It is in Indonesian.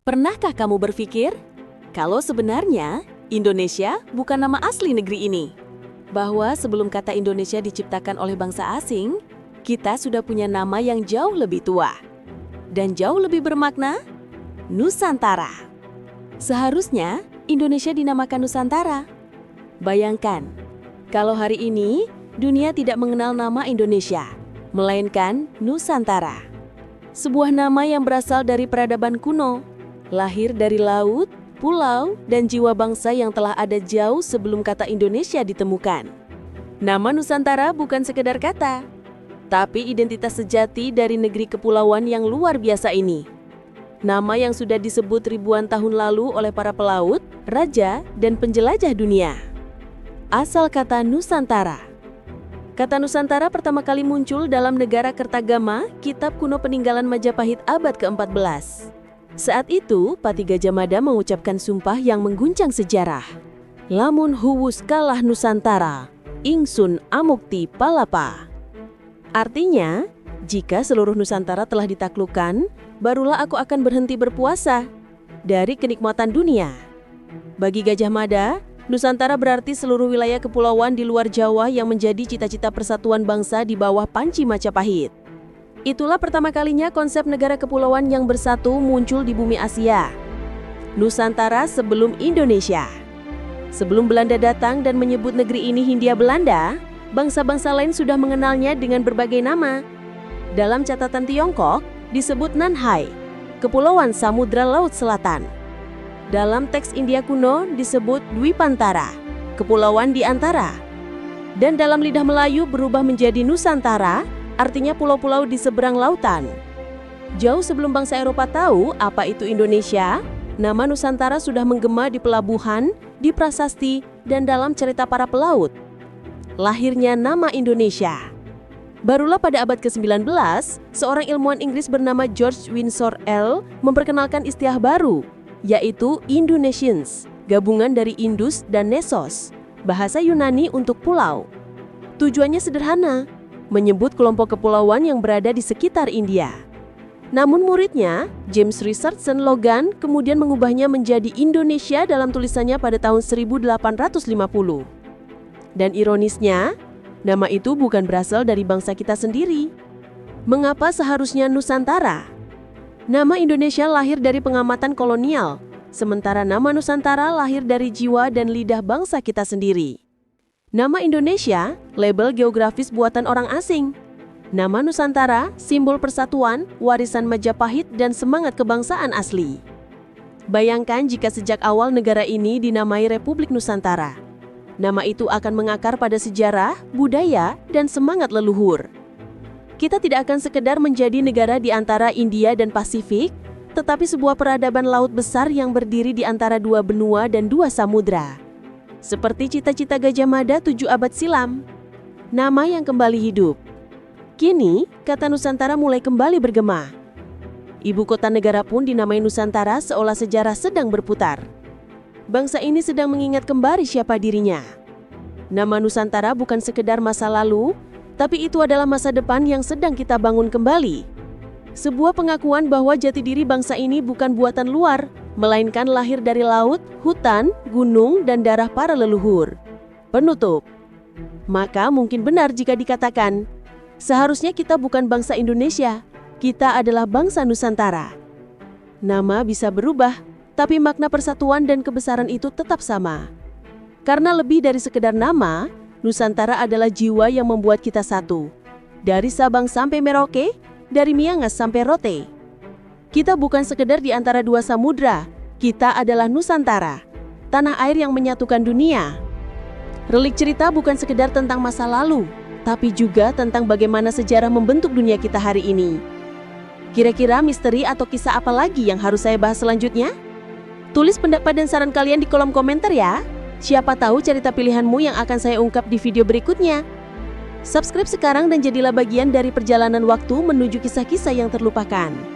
Pernahkah kamu berpikir kalau sebenarnya Indonesia bukan nama asli negeri ini? Bahwa sebelum kata Indonesia diciptakan oleh bangsa asing, kita sudah punya nama yang jauh lebih tua dan jauh lebih bermakna, Nusantara. Seharusnya Indonesia dinamakan Nusantara. Bayangkan, kalau hari ini dunia tidak mengenal nama Indonesia, melainkan Nusantara. Sebuah nama yang berasal dari peradaban kuno, lahir dari laut, pulau, dan jiwa bangsa yang telah ada jauh sebelum kata Indonesia ditemukan. Nama Nusantara bukan sekedar kata, tapi identitas sejati dari negeri kepulauan yang luar biasa ini. Nama yang sudah disebut ribuan tahun lalu oleh para pelaut, raja, dan penjelajah dunia. Asal kata Nusantara. Kata Nusantara pertama kali muncul dalam Negara Kertagama, kitab kuno peninggalan Majapahit abad ke-14. Saat itu, Pati Gajah Mada mengucapkan sumpah yang mengguncang sejarah. Lamun huwus kalah Nusantara, ingsun amukti palapa. Artinya, jika seluruh Nusantara telah ditaklukkan, barulah aku akan berhenti berpuasa dari kenikmatan dunia. Bagi Gajah Mada, Nusantara berarti seluruh wilayah kepulauan di luar Jawa yang menjadi cita-cita persatuan bangsa di bawah panci Majapahit. Itulah pertama kalinya konsep negara kepulauan yang bersatu muncul di bumi Asia. Nusantara sebelum Indonesia. Sebelum Belanda datang dan menyebut negeri ini Hindia Belanda, bangsa-bangsa lain sudah mengenalnya dengan berbagai nama. Dalam catatan Tiongkok, disebut Nanhai, Kepulauan Samudra Laut Selatan. Dalam teks India kuno disebut Dwipantara, Kepulauan di Antara. Dan dalam lidah Melayu berubah menjadi Nusantara, artinya pulau-pulau di seberang lautan. Jauh sebelum bangsa Eropa tahu apa itu Indonesia, nama Nusantara sudah menggema di pelabuhan, di prasasti, dan dalam cerita para pelaut. Lahirnya nama Indonesia. Barulah pada abad ke-19, seorang ilmuwan Inggris bernama George Winsor L. memperkenalkan istilah baru, yaitu Indonesians, gabungan dari Indus dan Nesos, bahasa Yunani untuk pulau. Tujuannya sederhana, menyebut kelompok kepulauan yang berada di sekitar India. Namun muridnya, James Richardson Logan, kemudian mengubahnya menjadi Indonesia dalam tulisannya pada tahun 1850. Dan ironisnya, nama itu bukan berasal dari bangsa kita sendiri. Mengapa seharusnya Nusantara? Nama Indonesia lahir dari pengamatan kolonial, sementara nama Nusantara lahir dari jiwa dan lidah bangsa kita sendiri. Nama Indonesia, label geografis buatan orang asing. Nama Nusantara, simbol persatuan, warisan Majapahit, dan semangat kebangsaan asli. Bayangkan jika sejak awal negara ini dinamai Republik Nusantara. Nama itu akan mengakar pada sejarah, budaya, dan semangat leluhur. Kita tidak akan sekedar menjadi negara di antara India dan Pasifik, tetapi sebuah peradaban laut besar yang berdiri di antara dua benua dan dua samudra. Seperti cita-cita Gajah Mada 7 abad silam, nama yang kembali hidup. Kini, kata Nusantara mulai kembali bergema. Ibu kota negara pun dinamai Nusantara seolah sejarah sedang berputar. Bangsa ini sedang mengingat kembali siapa dirinya. Nama Nusantara bukan sekedar masa lalu, tapi itu adalah masa depan yang sedang kita bangun kembali. Sebuah pengakuan bahwa jati diri bangsa ini bukan buatan luar, melainkan lahir dari laut, hutan, gunung, dan darah para leluhur. Penutup. Maka mungkin benar jika dikatakan, seharusnya kita bukan bangsa Indonesia, kita adalah bangsa Nusantara. Nama bisa berubah, tapi makna persatuan dan kebesaran itu tetap sama. Karena lebih dari sekedar nama, Nusantara adalah jiwa yang membuat kita satu. Dari Sabang sampai Merauke, dari Miangas sampai Rote. Kita bukan sekedar di antara dua samudra, kita adalah Nusantara, tanah air yang menyatukan dunia. Relik cerita bukan sekedar tentang masa lalu, tapi juga tentang bagaimana sejarah membentuk dunia kita hari ini. Kira-kira misteri atau kisah apa lagi yang harus saya bahas selanjutnya? Tulis pendapat dan saran kalian di kolom komentar ya. Siapa tahu cerita pilihanmu yang akan saya ungkap di video berikutnya. Subscribe sekarang dan jadilah bagian dari perjalanan waktu menuju kisah-kisah yang terlupakan.